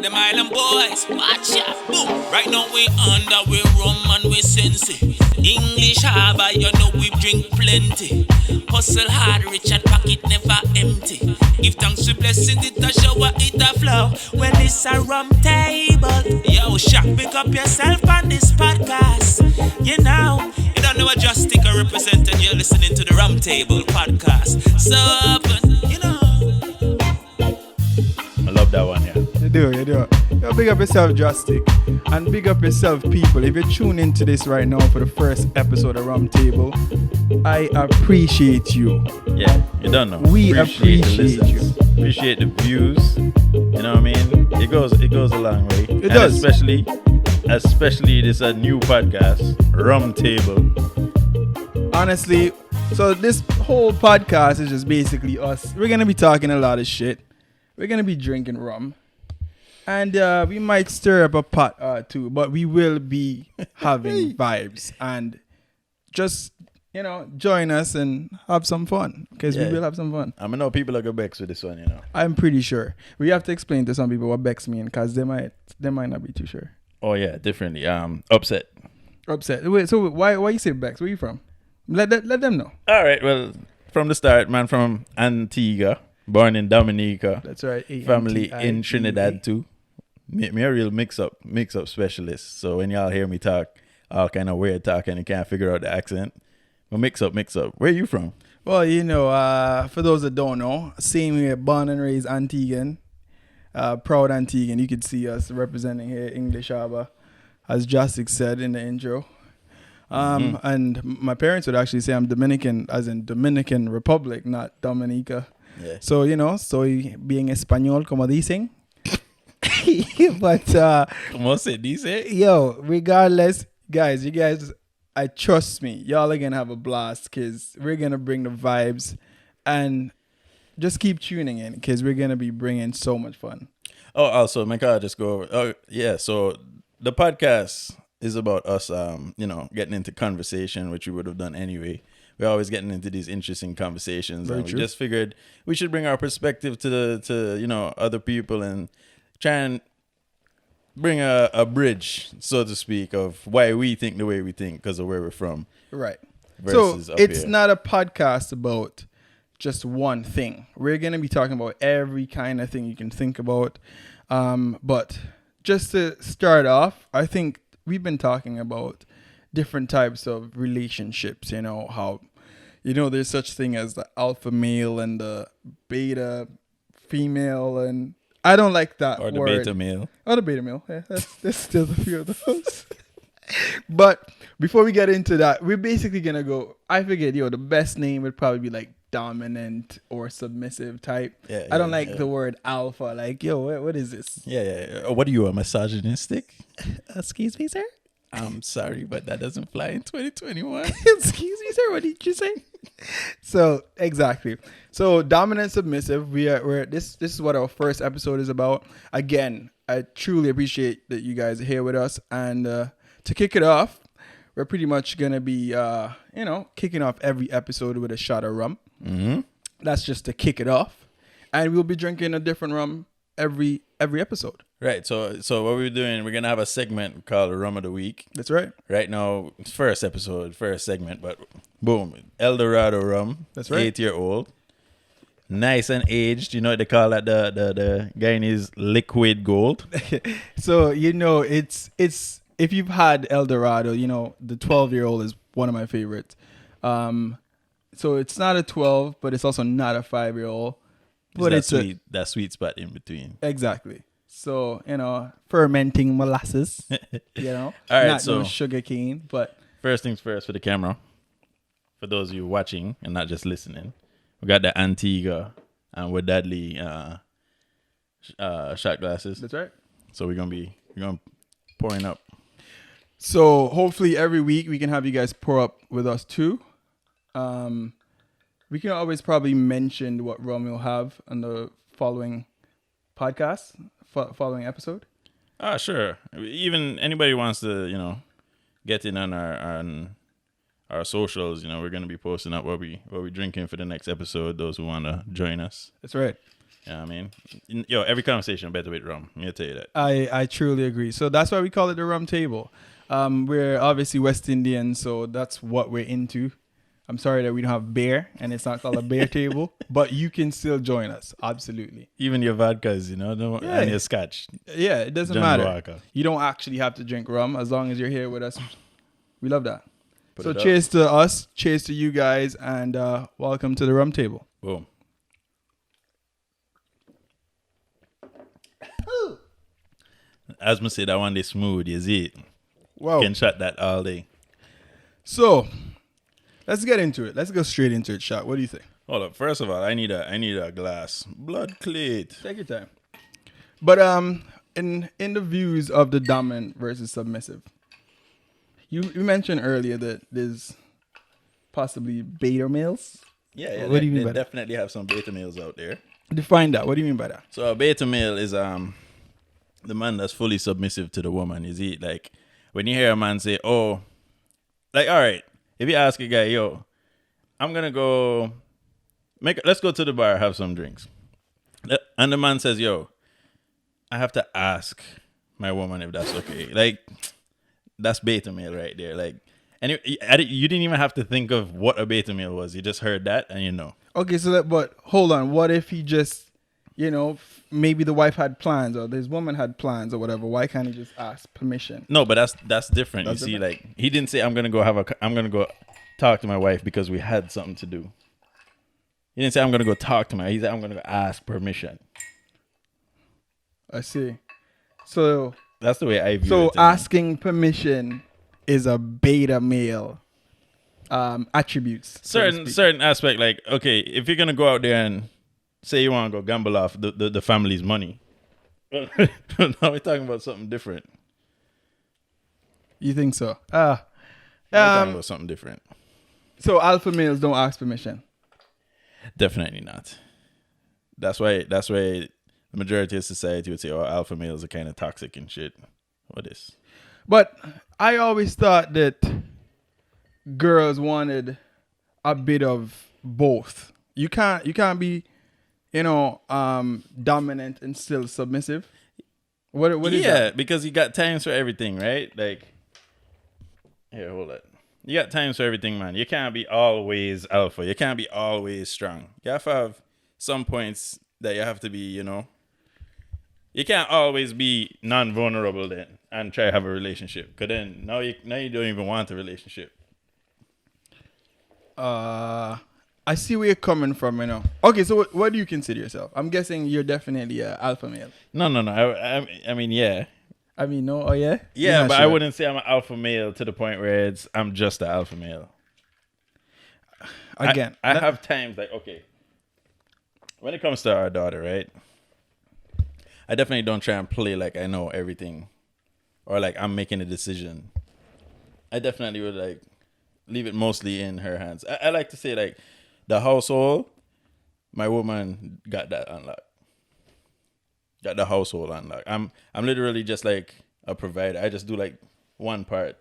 Them island boys, watch out, boom. Right now we under, we rum and we sensei. English harbor, you know we drink plenty. Hustle hard, rich and pocket never empty. Give thanks to blessings, it a shower, it a flow. Well, it's a rum table. Yo, Shaq, pick up yourself on this podcast. You know, you don't know a Just Stick a representing, you're listening to the Rum Table podcast. So open, you know. I love that one, yeah. You do. You big up yourself, Justic. And big up yourself, people. If you tune into this right now for the first episode of Rum Table, I appreciate you. Yeah, you don't know. We appreciate you. Appreciate the views. You know what I mean? It goes a long way. It does. Especially this a new podcast, Rum Table. Honestly, so this whole podcast is just basically us. We're going to be talking a lot of shit. We're going to be drinking rum. And we might stir up a pot too, but we will be having vibes. And just, join us and have some fun. Because we will have some fun. I know people are going to vex with this one, I'm pretty sure. We have to explain to some people what Bex mean because they might not be too sure. Oh, yeah, differently. Upset. Wait, so why you say Bex? Where you from? Let them know. All right, well, from the start, man, from Antigua, born in Dominica. That's right. Family in Trinidad, too. Me a real mix-up specialist. So when y'all hear me talk, all kind of weird talk and you can't figure out the accent. But mix up. Where are you from? Well, for those that don't know, same here, born and raised Antiguan, proud Antiguan. You could see us representing here English Harbour, as Jastic said in the intro. And my parents would actually say I'm Dominican, as in Dominican Republic, not Dominica. Yeah. So, soy bien español, como dicen. But, ¿Cómo se dice? Yo, regardless, guys, I trust me, y'all are gonna have a blast because we're gonna bring the vibes and just keep tuning in because we're gonna be bringing so much fun. Oh, also, my God, just go over. Oh, yeah. So the podcast is about us, getting into conversation, which we would have done anyway. We're always getting into these interesting conversations. Very and true. We just figured we should bring our perspective to other people and try and bring a bridge, so to speak, of why we think the way we think because of where we're from. Right. Versus So up it's here. not a podcast about just one thing. We're going to be talking about every kind of thing you can think about. But just to start off, I think we've been talking about different types of relationships, how, there's such thing as the alpha male and the beta female, and I don't like that Or the word. beta male. Or the beta male. Yeah, there's still a few of those. But before we get into that, we're basically going to go, I figured, the best name would probably be like dominant or submissive type. Yeah, I don't like the word alpha. Like, what is this? Yeah. What are you, a misogynistic? Excuse me, sir? I'm sorry, but that doesn't fly in 2021. Excuse me, sir. What did you say? So exactly. So dominant, submissive. We're this is what our first episode is about. Again, I truly appreciate that you guys are here with us. And to kick it off, we're pretty much gonna be kicking off every episode with a shot of rum. Mm-hmm. That's just to kick it off, and we'll be drinking a different rum every episode. Right. So what we're doing, we're gonna have a segment called Rum of the Week. That's right. Right now, first segment, but boom, El Dorado rum. That's right. 8-year-old, nice and aged. You know what they call that? The Guyanese liquid gold. So it's if you've had El Dorado, the 12-year-old is one of my favorites. So it's not a 12, but it's also not a 5-year-old. But it's that sweet spot in between. Exactly. So, fermenting molasses, All right, not so no sugar cane, but first things first for the camera. For those of you watching and not just listening, we got the Antigua and with Dudley shot glasses. that's right. So we're gonna pouring up. So hopefully every week we can have you guys pour up with us too. We can always probably mention what rum we'll have on the following podcast, following episode. Sure. Even anybody wants to, get in on our socials. You know, we're gonna be posting up what we drinking for the next episode. Those who wanna join us. That's right. Yeah, I mean, yo, every conversation better with rum. Let me tell you that. I truly agree. So that's why we call it the rum table. We're obviously West Indian, so that's what we're into. I'm sorry that we don't have beer, and it's not called a beer table, but you can still join us. Absolutely. Even your vodkas, Yeah. and your scotch. Yeah, it doesn't Johnny matter. Walker. You don't actually have to drink rum as long as you're here with us. We love that. Put So it up. cheers to us, cheers to you guys, and welcome to the rum table. Boom. As I said, I want this smooth. You see it? Wow. Can shot that all day. So let's get into it. Let's go straight into it, Shot. What do you think? Hold up. First of all, I need a glass. Blood clot. Take your time. But in the views of the dominant versus submissive, you mentioned earlier that there's possibly beta males. Yeah. What do you mean they by that? definitely have some beta males out there. Define that. What do you mean by that? So a beta male is the man that's fully submissive to the woman. You see, like when you hear a man say, "Oh," like, all right, if you ask a guy, "Yo, I'm gonna go let's go to the bar, have some drinks," and the man says, "Yo, I have to ask my woman if that's okay." Like, that's beta male right there. Like, and you didn't even have to think of what a beta male was. You just heard that, and you know. Okay, so but hold on. What if he just, maybe the wife had plans or his woman had plans or whatever? Why can't he just ask permission? No, but that's different. That's you see, different? like he didn't say I'm gonna go talk to my wife because we had something to do. He didn't say I'm gonna go talk to my. He said I'm gonna go ask permission. I see. So That's the way I view it. so asking permission is a beta male attributes. so to speak. certain aspect, like, okay, if you're gonna go out there and say you want to go gamble off the family's money, now we're talking about something different. You think so? We're talking about something different. So alpha males don't ask permission. Definitely not. That's why the majority of society would say, "Oh, alpha males are kind of toxic and shit." What is? But I always thought that girls wanted a bit of both. You can't be, dominant and still submissive. What is that? Yeah, because you got times for everything, right? Like, here, hold it. You got times for everything, man. You can't be always alpha. You can't be always strong. You have to have some points that you have to be, You can't always be non-vulnerable then and try to have a relationship. Because then now you don't even want a relationship. I see where you're coming from, Okay, so what do you consider yourself? I'm guessing you're definitely an alpha male. No. I mean, yeah. I mean, no, oh yeah? Yeah, You're not but I sure. wouldn't say I'm an alpha male to the point where I'm just an alpha male. Again, I have times like, okay, when it comes to our daughter, right? I definitely don't try and play like I know everything or like I'm making a decision. I definitely would like leave it mostly in her hands. I like to say like the household, my woman got that unlocked. Got the household unlocked. I'm literally just like a provider. I just do like one part.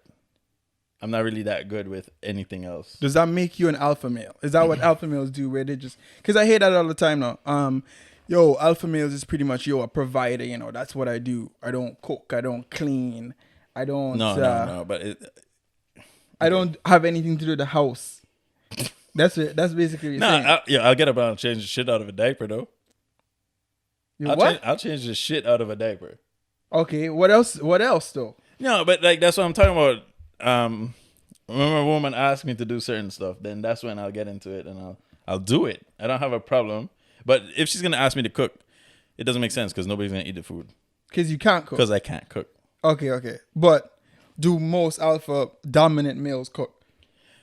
I'm not really that good with anything else. Does that make you an alpha male? Is that what alpha males do where they just... Because I hear that all the time now. Alpha males is pretty much, a provider, that's what I do. I don't cook. I don't clean. I don't... No, but I don't have anything to do with the house. That's it. That's basically what you're saying. I'll get up and change the shit out of a diaper though. I'll change the shit out of a diaper. Okay, what else? What else though? No, but like that's what I'm talking about. When a woman asks me to do certain stuff, then that's when I'll get into it and I'll do it. I don't have a problem. But if she's gonna ask me to cook, it doesn't make sense because nobody's gonna eat the food. Because you can't cook. Because I can't cook. Okay. But do most alpha dominant males cook?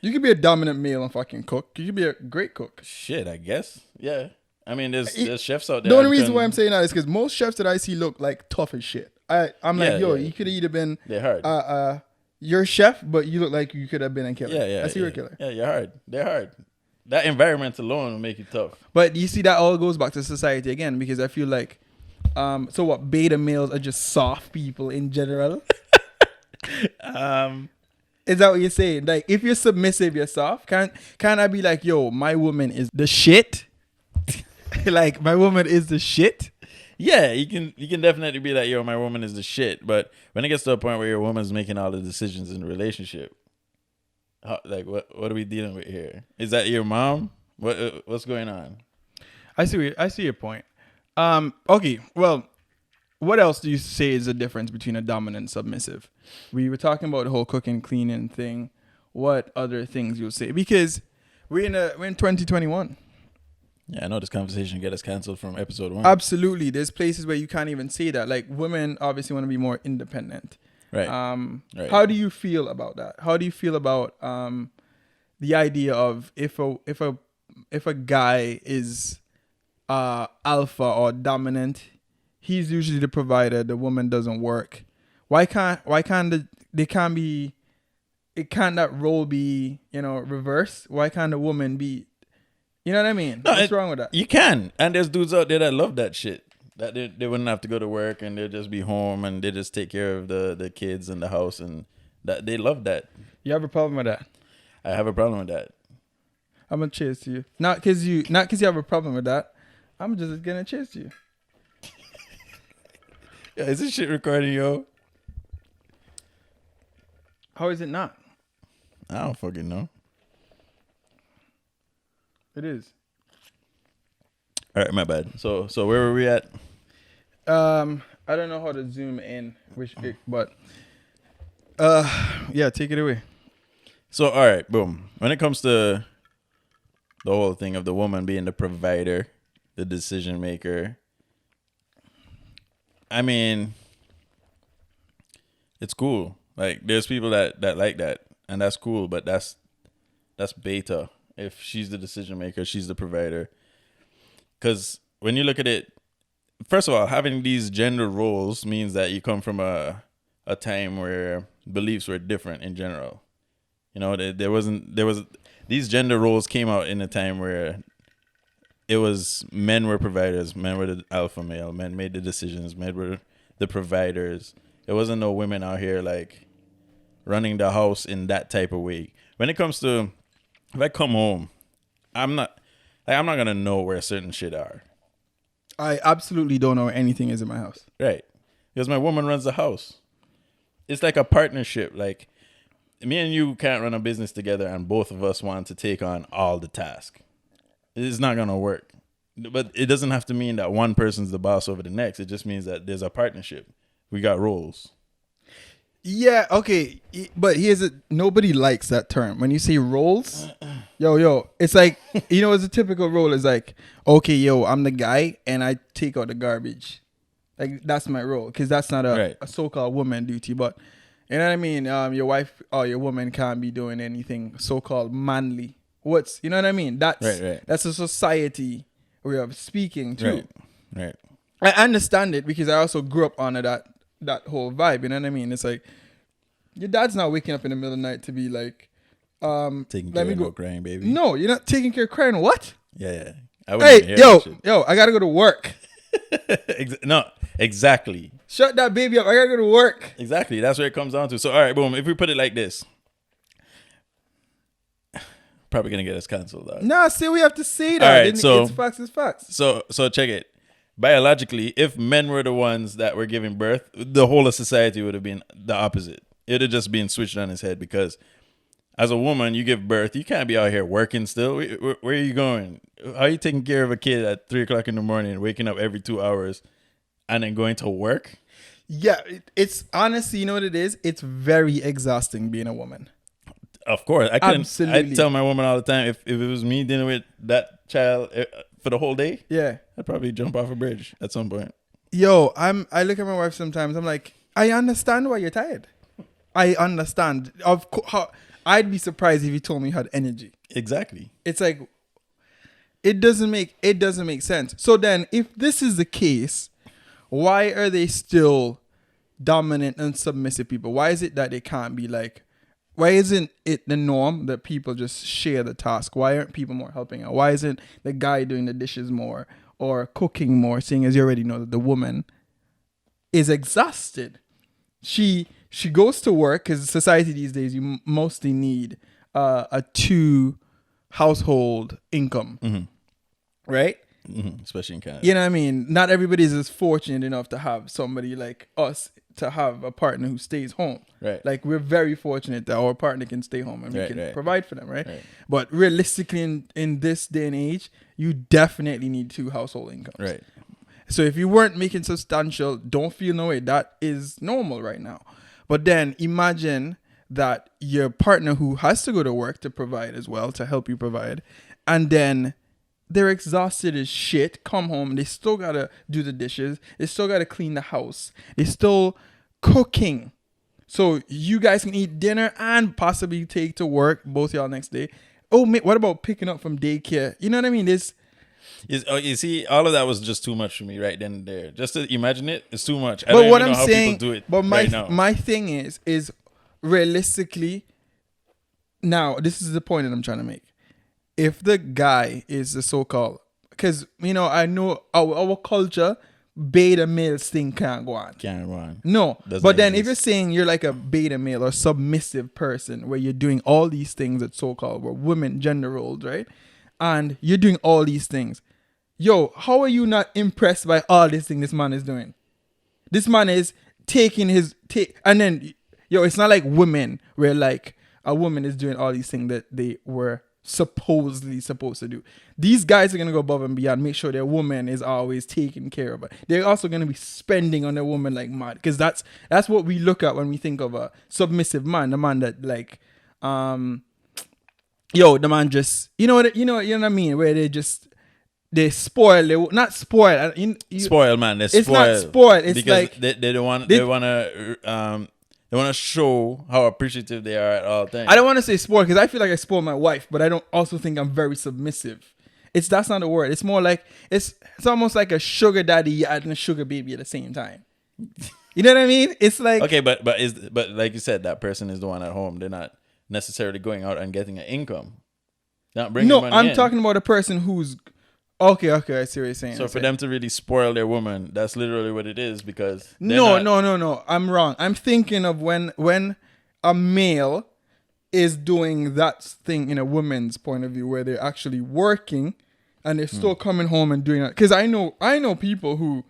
You could be a dominant male and fucking cook. You could be a great cook. Shit, I guess. Yeah. I mean, there's chefs out there. The only reason why I'm saying that is because most chefs that I see look like tough as shit. I'm like, Yeah. you could have either been They're hard. you're a chef, but you look like you could have been a killer. Yeah. I see you're a killer. Yeah, you're hard. They're hard. That environment alone will make you tough. But you see, that all goes back to society again because I feel like, so what? Beta males are just soft people in general. Is that what you're saying? Like, if you're submissive yourself, can't I be like, yo, my woman is the shit? Like, my woman is the shit? Yeah, you can definitely be like, yo, my woman is the shit. But when it gets to a point where your woman's making all the decisions in the relationship, what are we dealing with here? Is that your mom? What's going on? I see your point. Okay, well, what else do you say is the difference between a dominant and submissive? We were talking about the whole cooking, cleaning thing. What other things you'll say? Because we're in 2021. Yeah, I know this conversation get us canceled from episode 1. Absolutely. There's places where you can't even say that. Like, women obviously want to be more independent. Right. Right. How do you feel about that? How do you feel about the idea of if a guy is alpha or dominant, he's usually the provider, the woman doesn't work. Why can't that role be, reversed? Why can't the woman be, you know what I mean? No, What's wrong with that? You can. And there's dudes out there that love that shit. That they wouldn't have to go to work and they'll just be home and they just take care of the kids and the house, and that they love that. You have a problem with that? I have a problem with that. I'm gonna cheers to you. Not cause you have a problem with that. I'm just gonna cheers to you. Yeah, is this shit recording, yo? How is it not? I don't fucking know. It is. All right, my bad. So where were we at? I don't know how to zoom in, but yeah, take it away. So all right, boom. When it comes to the whole thing of the woman being the provider, the decision maker, I mean, it's cool. Like, there's people that like that, and that's cool, but that's beta. If she's the decision maker, she's the provider. Because when you look at it, first of all, having these gender roles means that you come from a time where beliefs were different in general. You know, these gender roles came out in a time where it was men were providers, men were the alpha male, men made the decisions, men were the providers. There wasn't no women out here like running the house in that type of way. When it comes to, if I come home, I'm not gonna know where certain shit are. I absolutely don't know where anything is in my house. Right. Because my woman runs the house. It's like a partnership. Like, me and you can't run a business together and both of us want to take on all the tasks. It's not going to work. But it doesn't have to mean that one person's the boss over the next. It just means that there's a partnership. We got roles. Yeah, okay. But nobody likes that term. When you say roles, yo, it's like, it's a typical role. It's like, okay, yo, I'm the guy and I take out the garbage. Like, that's my role. Because that's not a so-called woman duty. But, you know what I mean? Your wife or your woman can't be doing anything so-called manly. You know what I mean? That's a society way of speaking too. Right. I understand it because I also grew up under that whole vibe. You know what I mean? It's like, your dad's not waking up in the middle of the night to be like, taking care of no crying, baby. No, you're not taking care of crying. What? Yeah. Hey, yo, I gotta go to work. No, exactly. Shut that baby up. I gotta go to work. Exactly. That's what it comes down to. So, all right, boom. If we put it like this, probably gonna get us canceled. Dog. Nah, see, we have to say that. All right, so it's facts. It's facts. So check it. Biologically, if men were the ones that were giving birth, the whole of society would have been the opposite. It would have just been switched on its head, because as a woman, you give birth, you can't be out here working still. Where are you going? How are you taking care of a kid at 3:00 in the morning, waking up every 2 hours, and then going to work? Yeah, it's honestly, you know what it is? It's very exhausting being a woman. Of course. I Absolutely. tell my woman all the time, if it was me dealing with that child for the whole day, yeah, I'd probably jump off a bridge at some point. Yo, I look at my wife sometimes, I'm like, I understand why you're tired. I understand. I'd be surprised if you told me you had energy. Exactly. It's like, it doesn't make sense. So then, if this is the case, why are they still dominant and submissive people? Why is it that they can't be like, why isn't it the norm that people just share the task? Why aren't people more helping out? Why isn't the guy doing the dishes more or cooking more, seeing as you already know that the woman is exhausted? She she goes to work because society these days you mostly need a 2 household income, right? Especially in Canada. You know what I mean? Not everybody is as fortunate enough to have somebody like us to have a partner who stays home. Right. Like we're very fortunate that our partner can stay home and we can provide for them, right? But realistically in this day and age, you definitely need 2 household incomes. Right. So if you weren't making substantial, don't feel no way. That is normal right now. But then imagine that your partner who has to go to work to provide as well, to help you provide, and then they're exhausted as shit, come home, they still gotta do the dishes, they still gotta clean the house, they still cooking. So you guys can eat dinner and possibly take to work, both y'all next day. Oh, mate, what about picking up from daycare? You know what I mean? You see, all of that was just too much for me right then and there. Just to imagine it, it's too much. I But don't what even know I'm how saying, people do it but right now. my thing is realistically, now this is the point that I'm trying to make. If the guy is the so-called, because I know our culture, beta males thing can't go on. Can't run. No, Doesn't but then exist. if you're saying you're like a beta male or submissive person where you're doing all these things that so-called were women gender roles, right? And you're doing all these things. Yo, how are you not impressed by all this thing this man is doing? This man is taking and then, it's not like women where like a woman is doing all these things that they were supposedly supposed to do. These guys are going to go above and beyond, make sure their woman is always taken care of. But they're also going to be spending on their woman like mad, because that's what we look at when we think of a submissive man, the man that like, the man just, you know what I mean, where they spoil, not spoil. Spoil, man. They're it's spoiled. not spoiled. It's because like they don't want. They want to show how appreciative they are at all times. I don't want to say spoiled because I feel like I spoil my wife, but I don't also think I'm very submissive. That's not the word. It's more like it's almost like a sugar daddy and a sugar baby at the same time. You know what I mean? It's like okay, but like you said, that person is the one at home. They're not necessarily going out and getting an income. Not bringing money I'm in. talking about a person who's okay. I see what you're saying. So for them to really spoil their woman, that's literally what it is. Because no. I'm wrong. I'm thinking of when a male is doing that thing in a woman's point of view, where they're actually working and they're still coming home and doing that. Because I know people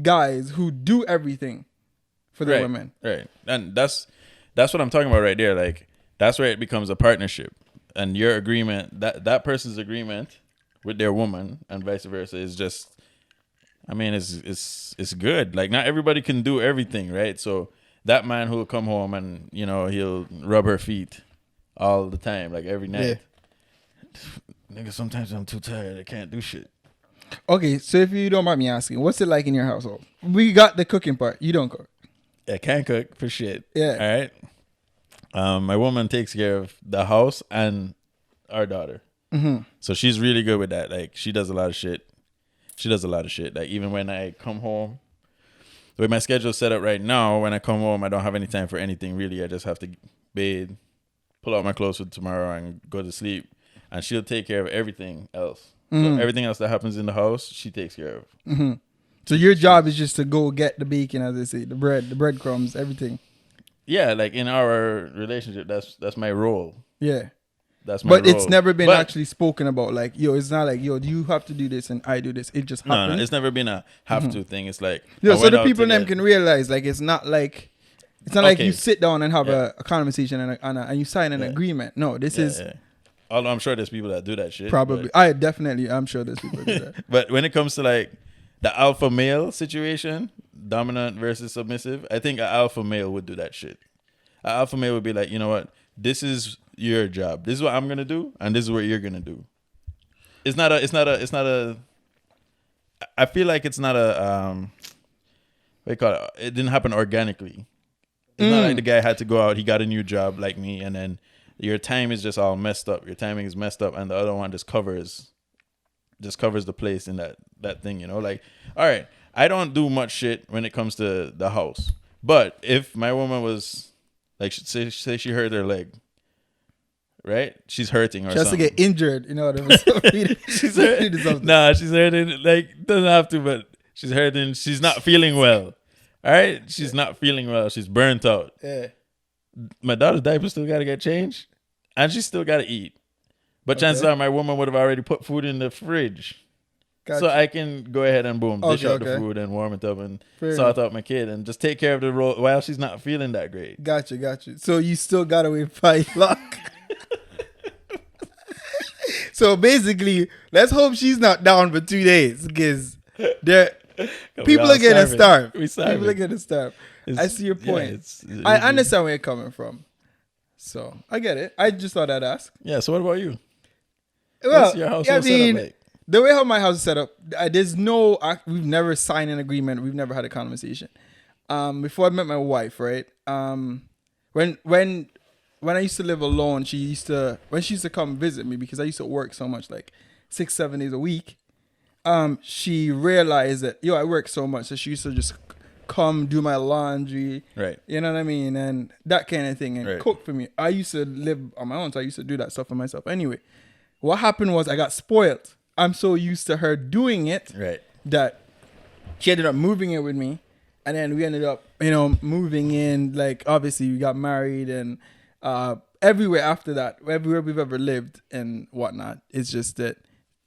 guys who do everything for their women. Right, and that's what I'm talking about right there. Like that's where it becomes a partnership, and your agreement, that person's agreement with their woman and vice versa is just, I mean, it's good. Like not everybody can do everything, right? So that man who'll come home and he'll rub her feet all the time, like every night. Nigga, sometimes I'm too tired. I can't do shit. Okay, so if you don't mind me asking, what's it like in your household? We got the cooking part. You don't cook. I can't cook for shit. Yeah. All right. My woman takes care of the house and our daughter. Mm-hmm. So she's really good with that. Like she does a lot of shit. Like even when I come home, the way my schedule's set up right now, when I come home, I don't have any time for anything really. I just have to bathe, pull out my clothes for tomorrow, and go to sleep. And she'll take care of everything else. So everything else that happens in the house, she takes care of. Mm-hmm. So your job is just to go get the bacon, as they say, the breadcrumbs, everything. Yeah, like in our relationship, that's my role. Yeah. That's my But role. it's never been actually spoken about. Like, it's not like, you have to do this and I do this. It just happens. No, it's never been a have to thing. It's like, so the people in them can realize, like, it's not like you sit down and have a conversation and you sign an agreement. No, this is. Yeah. Although I'm sure there's people that do that shit. Probably. I'm sure there's people that do that. But when it comes to like the alpha male situation, dominant versus submissive, I think an alpha male would do that shit. An alpha male would be like, you know what? This is your job. This is what I'm gonna do, and this is what you're gonna do. It's not a. I feel like it's not a. What do you call it? It didn't happen organically. It's not like the guy had to go out. He got a new job like me, and then your time is just all messed up. Your timing is messed up, and the other one just covers the place in that thing. Like, all right, I don't do much shit when it comes to the house, but if my woman was like, say she hurt her leg, right? She's hurting or she has something. to get injured, she's hurting. Nah, she's hurting. Like doesn't have to, but she's hurting. She's not feeling well, All right, she's not feeling well. She's burnt out. Yeah. My daughter's diaper still got to get changed, and she still got to eat. But chances are my woman would have already put food in the fridge. Gotcha. So I can go ahead and boom, dish out the Okay. food and warm it up and Fair sort enough. out my kid and just take care of the role while she's not feeling that great. Gotcha. So you still got away by luck. So basically, let's hope she's not down for 2 days because people all are gonna starving. starve. We starving. People are gonna starve. I see your point. Yeah, I understand where you're coming from. So I get it. I just thought I'd ask. Yeah. So what about you? Well, What's your household setup like? the way how my house is set up, there's no. We've never signed an agreement. We've never had a conversation. Before I met my wife, right? When I used to live alone, she used to come visit me because I used to work so much, like 6-7 days a week. She realized that I work so much, so she used to just come do my laundry, Right. You know what I mean, and that kind of thing, and Right. cook for me. I used to live on my own, so I used to do that stuff for myself. Anyway, what happened was I got spoiled. I'm so used to her doing it Right. that she ended up moving in with me, and then we ended up, moving in. Like obviously we got married, and everywhere after that, everywhere we've ever lived and whatnot, it's just that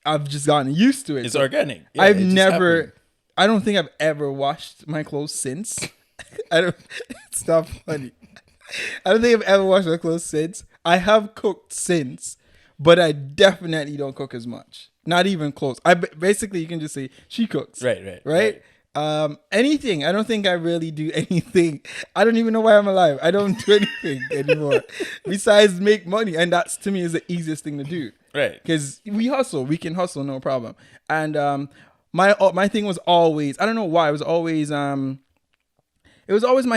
I've just gotten used to it. It's So organic. Yeah, I've it just never. happened. I don't think I've ever washed my clothes since. I don't. It's not funny. I don't think I've ever washed my clothes since. I have cooked since, but I definitely don't cook as much. Not even close. Basically you can just say she cooks. Right. Anything. I don't think I really do anything. I don't even know why I'm alive. I don't do anything anymore besides make money, and that's to me is the easiest thing to do. Right. Because we hustle. We can hustle, no problem. And my thing was always, I don't know why, it was always my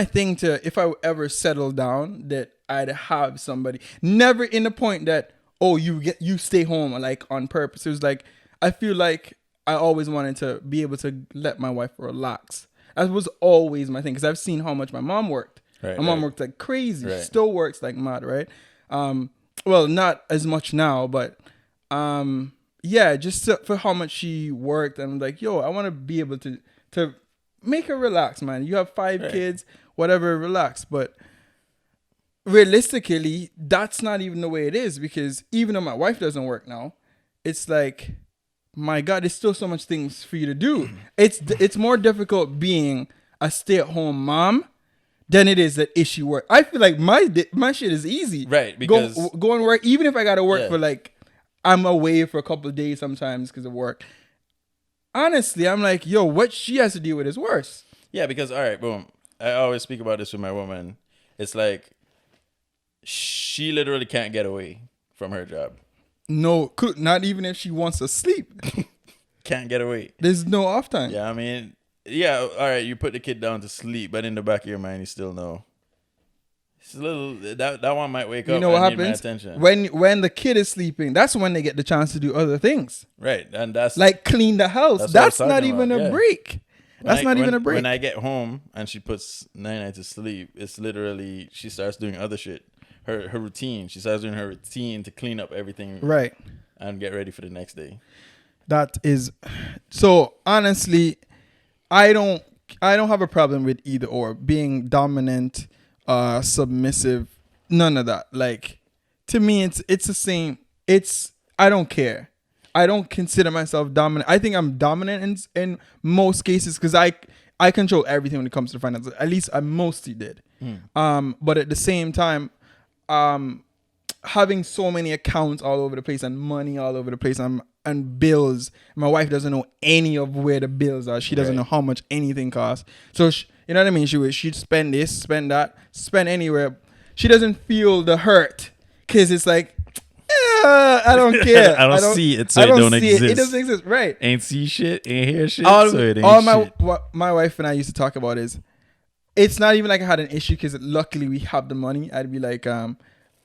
thing to, if I ever settle down, that I'd have somebody. Never in the point that, you stay home like on purpose. It was like, I feel like I always wanted to be able to let my wife relax. That was always my thing, because I've seen how much my mom worked. Right, my mom right. worked like crazy. Right. She still works like mad, right? Well, not as much now, but just for how much she worked. And I'm like, I want to be able to make her relax, man. You have 5 Right. kids, whatever, relax. But realistically, that's not even the way it is, because even though my wife doesn't work now, it's like, my God, there's still so much things for you to do. It's more difficult being a stay-at-home mom than it is that she work. I feel like my shit is easy. Right, because go and work, even if I gotta work Yeah. for like, I'm away for a couple of days sometimes because of work. Honestly, I'm like, what she has to deal with is worse. Yeah, because all right, boom. I always speak about this with my woman. It's like she literally can't get away from her job. No, not even if she wants to sleep. Can't get away. There's no off time. Yeah, I mean, all right, you put the kid down to sleep, but in the back of your mind, you still know. It's a little that one might wake up. You know what and need my happens attention. when the kid is sleeping? That's when they get the chance to do other things, Right, and that's like clean the house. That's what I was That's not talking even about, a yeah. break. That's not even a break. When I get home and she puts Nine to sleep, it's literally she starts doing other shit. Her routine. She starts doing her routine to clean up everything, Right. and get ready for the next day. That is so. Honestly, I don't have a problem with either or, being dominant, submissive. None of that. Like, to me, it's the same. I don't care. I don't consider myself dominant. I think I'm dominant in most cases because I control everything when it comes to finances. At least I mostly did. But at the same time, having so many accounts all over the place and money all over the place and bills. My wife doesn't know any of where the bills are. She doesn't Right. know how much anything costs. So you know what I mean? She'd spend this, spend that, spend anywhere. She doesn't feel the hurt because it's like, I don't care. I don't see it, so I it don't see exist. It doesn't exist, right? Ain't see shit, ain't hear shit, All so it ain't shit. what my wife and I used to talk about is, it's not even like I had an issue because luckily we have the money. I'd be like,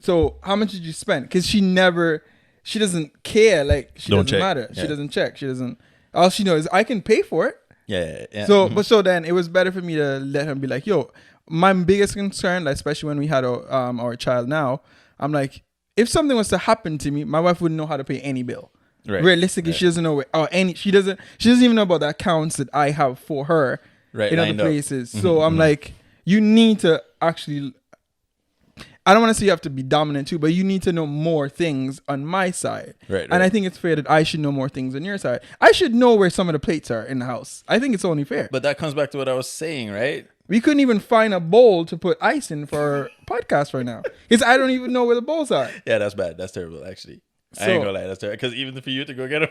so how much did you spend? Because she doesn't care. Like, she Don't doesn't check. matter. Yeah. She doesn't check. She doesn't. All she knows is I can pay for it. Yeah. So, but so then it was better for me to let her be like, my biggest concern, like, especially when we had our child now, I'm like, if something was to happen to me, my wife wouldn't know how to pay any bill. Right. Realistically, Right. she doesn't know she doesn't even know about the accounts that I have for her. Right, in other lined up. places. So I'm like, you need to actually. I don't want to say you have to be dominant too, but you need to know more things on my side. Right, And I right. think it's fair that I should know more things on your side. I should know where some of the plates are in the house. I think it's only fair. But that comes back to what I was saying, right? We couldn't even find a bowl to put ice in for our podcast right now. Because I don't even know where the bowls are. Yeah, that's bad. That's terrible, actually. I So- ain't gonna lie, that's terrible. Because even for you to go get a,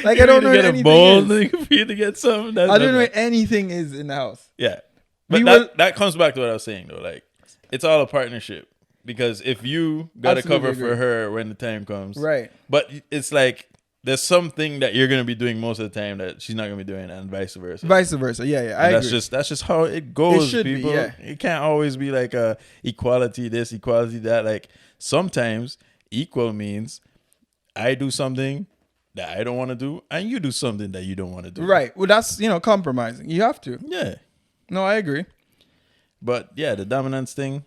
Like, I don't know to where get a anything bowl, is. for you to get something. That's I don't know bad. where anything is in the house. Yeah, but We that will- that comes back to what I was saying though. Like, it's all a partnership because if you got to Absolutely cover for agree. her when the time comes, Right. But it's like there's something that you're gonna be doing most of the time that she's not gonna be doing, and vice versa. Vice versa. Yeah, yeah. I And agree. that's just how it goes, should be, people. yeah. It can't always be like a equality this, equality that. Like sometimes equal means I do something that I don't want to do, and you do something that you don't want to do. Right. Well, that's, compromising. You have to. Yeah. No, I agree. But yeah, the dominance thing,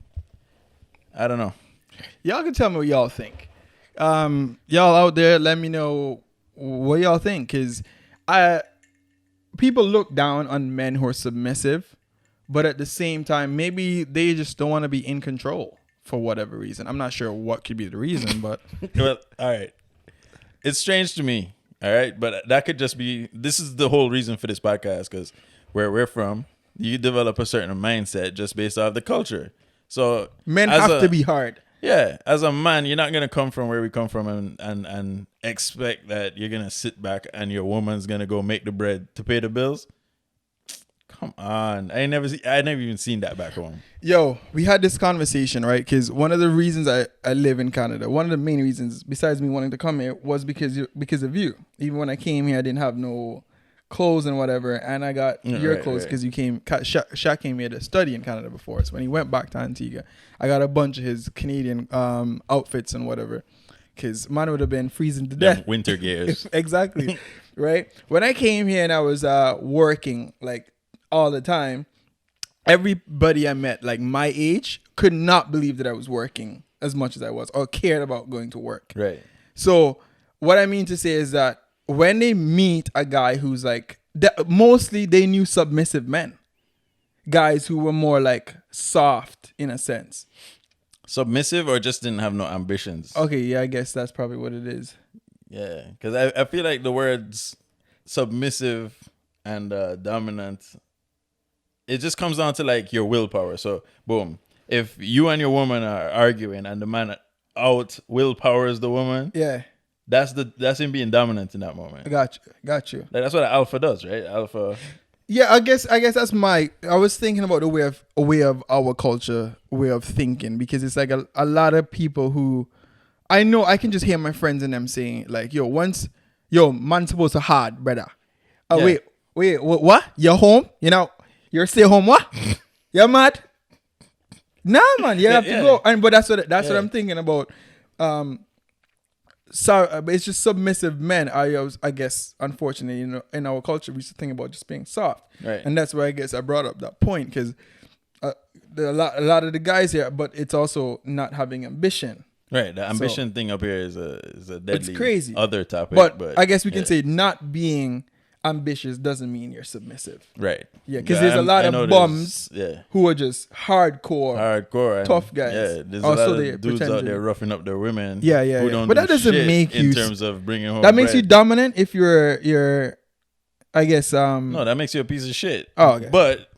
I don't know. Y'all can tell me what y'all think. Y'all out there, let me know what y'all think. Because people look down on men who are submissive, but at the same time, maybe they just don't want to be in control for whatever reason. I'm not sure what could be the reason, but Well, all right. It's strange to me, all right? But that could just be, this is the whole reason for this podcast, because where we're from, you develop a certain mindset just based off the culture. So men as have to be hard. Yeah, as a man, you're not gonna come from where we come from and expect that you're gonna sit back and your woman's gonna go make the bread to pay the bills. Come on, I never even seen that back home. Yo, we had this conversation, right? Because one of the reasons I live in Canada, one of the main reasons, besides me wanting to come here, was because of you. Even when I came here, I didn't have no clothes and whatever, and I got your right, clothes right. because you came. Shaq came here to study in Canada before, so when he went back to Antigua, I got a bunch of his Canadian outfits and whatever. Because man would have been freezing to Them death. winter gears. Exactly. Right. When I came here and I was working like all the time, everybody I met like my age could not believe that I was working as much as I was or cared about going to work. Right. So what I mean to say is that when they meet a guy who's like, mostly they knew submissive men, guys who were more like soft in a sense. Submissive or just didn't have no ambitions. Okay, yeah, I guess that's probably what it is. Yeah, because I feel like the words submissive and dominant, it just comes down to like your willpower. So boom, if you and your woman are arguing and the man out willpowers the woman, Yeah, that's him being dominant in that moment. I got you. Like that's what an alpha does, right? Alpha. Yeah, I guess that's my. I was thinking about the way of our culture, way of thinking, because it's like a lot of people who I know I can just hear my friends and them saying like, "Yo, man supposed to hard, brother." Yeah. Wait, what? You're home? You're stay home? What? You're mad? Nah, man, you have to yeah. go. But that's what Yeah. I'm thinking about. So it's just submissive men. I guess, unfortunately, in our culture, we used to think about just being soft, Right. and that's why I guess I brought up that point because there are a lot of the guys here, but it's also not having ambition. Right, the ambition thing up here is a deadly crazy. other topic. But I guess we can yeah. say not being ambitious doesn't mean you're submissive. Right. Yeah, because there's a lot I of know bums there's- who are just hardcore. hardcore, and, tough guys. Yeah, there's Also, a lot they of dudes pretend out to- there roughing up their women. Yeah, yeah, Who yeah. don't But do that doesn't shit make in you terms of bringing home. That makes you bread. dominant if you're I guess No, that makes you a piece of shit. Oh, okay. But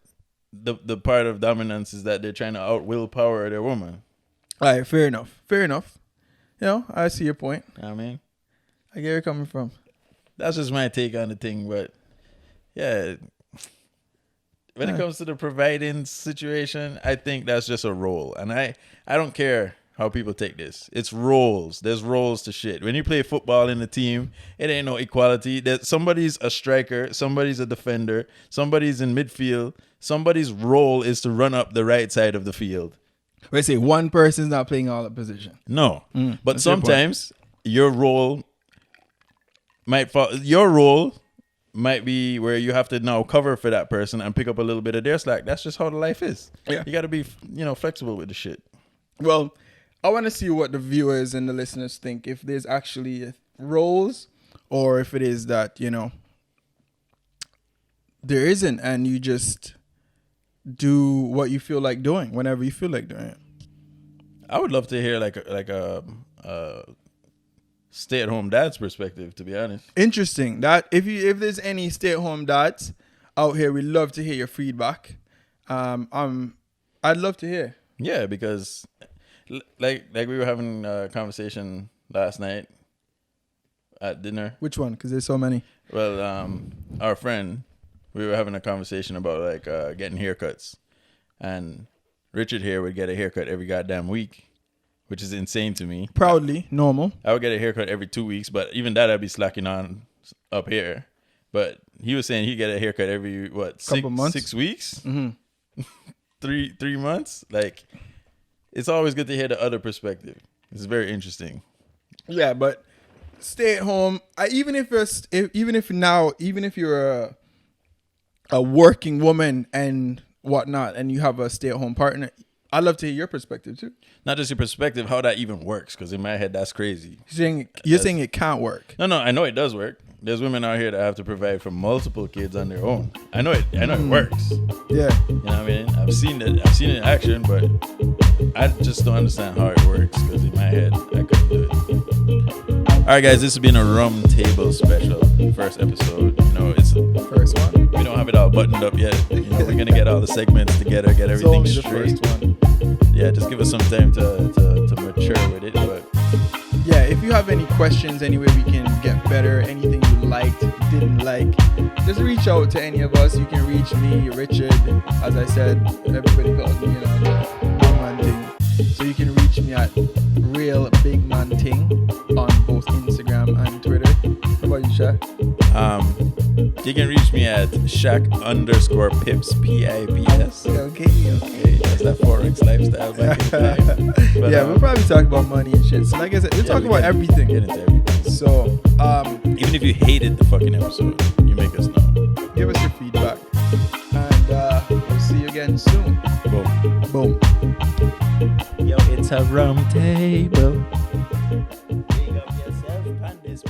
the part of dominance is that they're trying to out willpower their woman. all right, fair enough. I see your point. You know what I mean, I get where you're coming from. that's just my take on the thing. But yeah, when it comes to the providing situation, I think that's just a role, and I don't care how people take this. It's roles. There's roles to shit. When you play football in a team, it ain't no equality. Somebody's a striker, somebody's a defender, somebody's in midfield. Somebody's role is to run up the right side of the field. Let's say one person's not playing all the position. No, but that's your point. sometimes your role might be where you have to now cover for that person and pick up a little bit of their slack. That's just how the life is. Yeah. You got to be, flexible with the shit. Well, I want to see what the viewers and the listeners think. If there's actually roles, or if it is that there isn't, and you just do what you feel like doing whenever you feel like doing it. I would love to hear like a stay-at-home dad's perspective, to be honest. Interesting. That if there's any stay-at-home dads out here, we'd love to hear your feedback. I'd love to hear. Yeah, because like we were having a conversation last night at dinner. Which one? Because there's so many. Well, our friend, we were having a conversation about like getting haircuts, and Richard here would get a haircut every goddamn week, which is insane to me. Proudly normal. I would get a haircut every 2 weeks, but even that I'd be slacking on up here. But he was saying he'd get a haircut every Couple months? 6 weeks, Mm-hmm. 3 months. Like, it's always good to hear the other perspective. It's very interesting. Yeah, but stay at home. Even if you're a working woman and whatnot, and you have a stay at home partner, I'd love to hear your perspective too. Not just your perspective, how that even works, because in my head, that's crazy. You're saying it can't work. No, I know it does work. There's women out here that have to provide for multiple kids on their own. I know it works. Yeah. You know what I mean? I've seen it in action, but I just don't understand how it works, because in my head, I couldn't do it. All right, guys, this has been a Rum Table special, first episode. You know, it's First one. we don't have it all buttoned up yet. You know, we're gonna get all the segments together, get It's everything only the straight. first one. Yeah, just give us some time to mature with it. But Yeah, if you have any questions, any way we can get better, anything you liked, didn't like, just reach out to any of us. You can reach me, Richard. As I said, everybody calls me, Big Man Ting. So you can reach me at Real Big Man Ting on both Instagram and Twitter. How about you, Shaq? you can reach me at Shaq_Pips PIPS. Okay. Okay, that's that Forex lifestyle back in the time. But, Yeah, we'll probably talk about money and shit. So like I said, we'll talk about everything. Get into everything. So, Even if you hated the fucking episode, you make us know. give us your feedback. And we'll see you again soon. Boom. Boom. Yo, it's a Rum Table. Big up yourself, Pandis.